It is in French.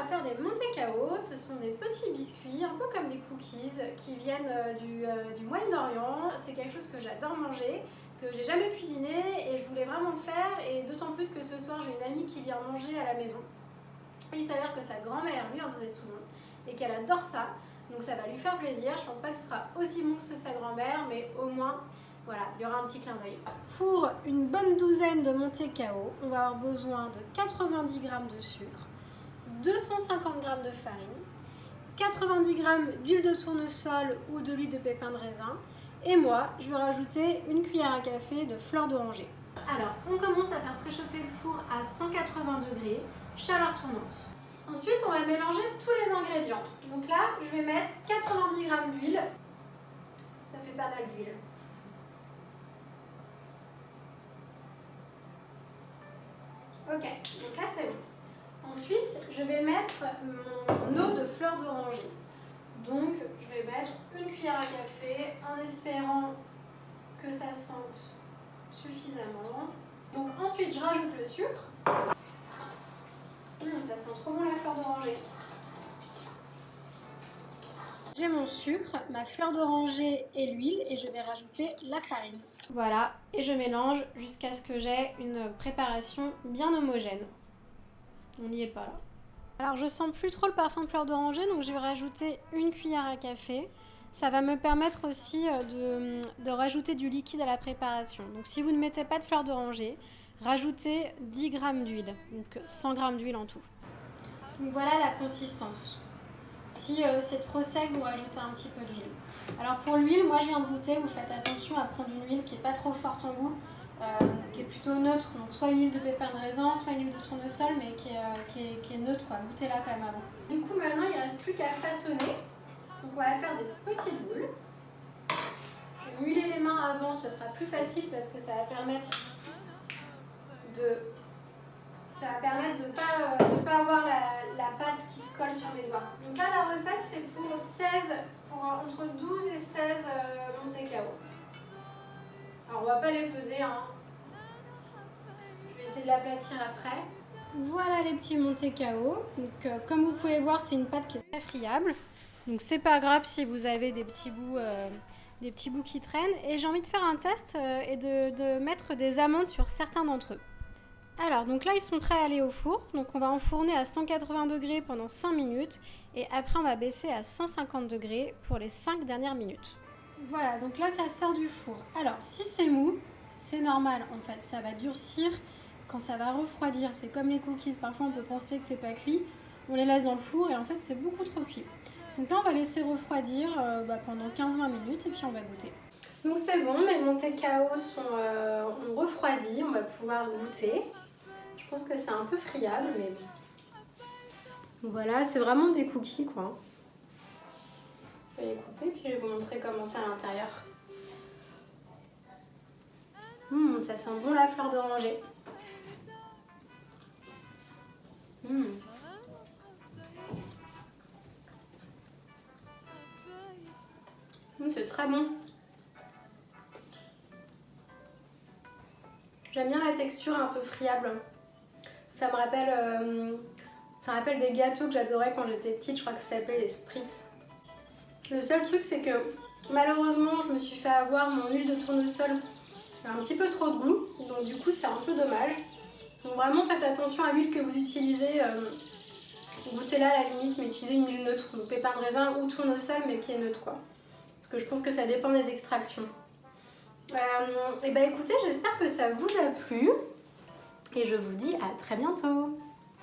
va faire des Monte Cao. Ce sont des petits biscuits, un peu comme des cookies, qui viennent du Moyen-Orient. C'est quelque chose que j'adore manger, que j'ai jamais cuisiné et je voulais vraiment le faire. Et d'autant plus que ce soir, j'ai une amie qui vient manger à la maison. Et il s'avère que sa grand-mère lui en faisait souvent et qu'elle adore ça. Donc ça va lui faire plaisir. Je pense pas que ce sera aussi bon que ceux de sa grand-mère, mais au moins, voilà, il y aura un petit clin d'œil. Pour une bonne douzaine de Monte Cao, on va avoir besoin de 90 g de sucre, 250 g de farine, 90 g d'huile de tournesol ou de l'huile de pépin de raisin. Et moi, je vais rajouter une cuillère à café de fleur d'oranger. Alors, on commence à faire préchauffer le four à 180 degrés, chaleur tournante. Ensuite, on va mélanger tous les ingrédients. Donc là, je vais mettre 90 g d'huile. Ça fait pas mal d'huile. Ok, donc là c'est bon. Ensuite, je vais mettre mon eau de fleur d'oranger. Donc, je vais mettre une cuillère à café en espérant que ça sente suffisamment. Donc ensuite, je rajoute le sucre. Ça sent trop bon la fleur d'oranger. J'ai mon sucre, ma fleur d'oranger et l'huile et je vais rajouter la farine. Voilà, et je mélange jusqu'à ce que j'ai une préparation bien homogène. On n'y est pas là. Alors je sens plus trop le parfum de fleur d'oranger, donc je vais rajouter une cuillère à café. Ça va me permettre aussi de rajouter du liquide à la préparation. Donc si vous ne mettez pas de fleur d'oranger, rajoutez 10 g d'huile, donc 100 g d'huile en tout. Donc voilà la consistance. Si c'est trop sec, vous rajoutez un petit peu d'huile. Alors pour l'huile, moi je viens de goûter, vous faites attention à prendre une huile qui n'est pas trop forte en goût, qui est plutôt neutre. Donc soit une huile de pépin de raisin, soit une huile de tournesol, mais qui est neutre, quoi. Goûtez-la quand même avant. Du coup maintenant il ne reste plus qu'à façonner. Donc on va faire des petites boules. Je vais mueler les mains avant, ce sera plus facile parce que ça va permettre de ne pas avoir la pâte qui se colle sur mes doigts. Donc là, la recette, c'est pour entre 12 et 16 Monte Cao. Alors, on va pas les peser, hein. Je vais essayer de l'aplatir après. Voilà les petits Monte Cao. Donc, comme vous pouvez voir, c'est une pâte qui est très friable. Donc, c'est pas grave si vous avez des petits bouts qui traînent. Et j'ai envie de faire un test et de mettre des amandes sur certains d'entre eux. Alors, donc là, ils sont prêts à aller au four. Donc, on va enfourner à 180 degrés pendant 5 minutes. Et après, on va baisser à 150 degrés pour les 5 dernières minutes. Voilà, donc là, ça sort du four. Alors, si c'est mou, c'est normal, en fait. Ça va durcir quand ça va refroidir. C'est comme les cookies. Parfois, on peut penser que c'est pas cuit. On les laisse dans le four et en fait, c'est beaucoup trop cuit. Donc là, on va laisser refroidir pendant 15-20 minutes et puis on va goûter. Donc, c'est bon. Mes Monte Cao ont refroidi. On va pouvoir goûter. Je pense que c'est un peu friable, mais bon. Voilà, c'est vraiment des cookies, quoi. Je vais les couper, puis je vais vous montrer comment c'est à l'intérieur. Ça sent bon la fleur d'oranger. C'est très bon. J'aime bien la texture un peu friable. Ça me rappelle des gâteaux que j'adorais quand j'étais petite, je crois que ça s'appelait les Spritz. Le seul truc, c'est que malheureusement, je me suis fait avoir mon huile de tournesol a un petit peu trop de goût, donc du coup c'est un peu dommage. Donc vraiment faites attention à l'huile que vous utilisez, goûtez-la à la limite, mais utilisez une huile neutre, donc pépin de raisin ou tournesol, mais qui est neutre, quoi. Parce que je pense que ça dépend des extractions. Et bah écoutez, j'espère que ça vous a plu et je vous dis à très bientôt.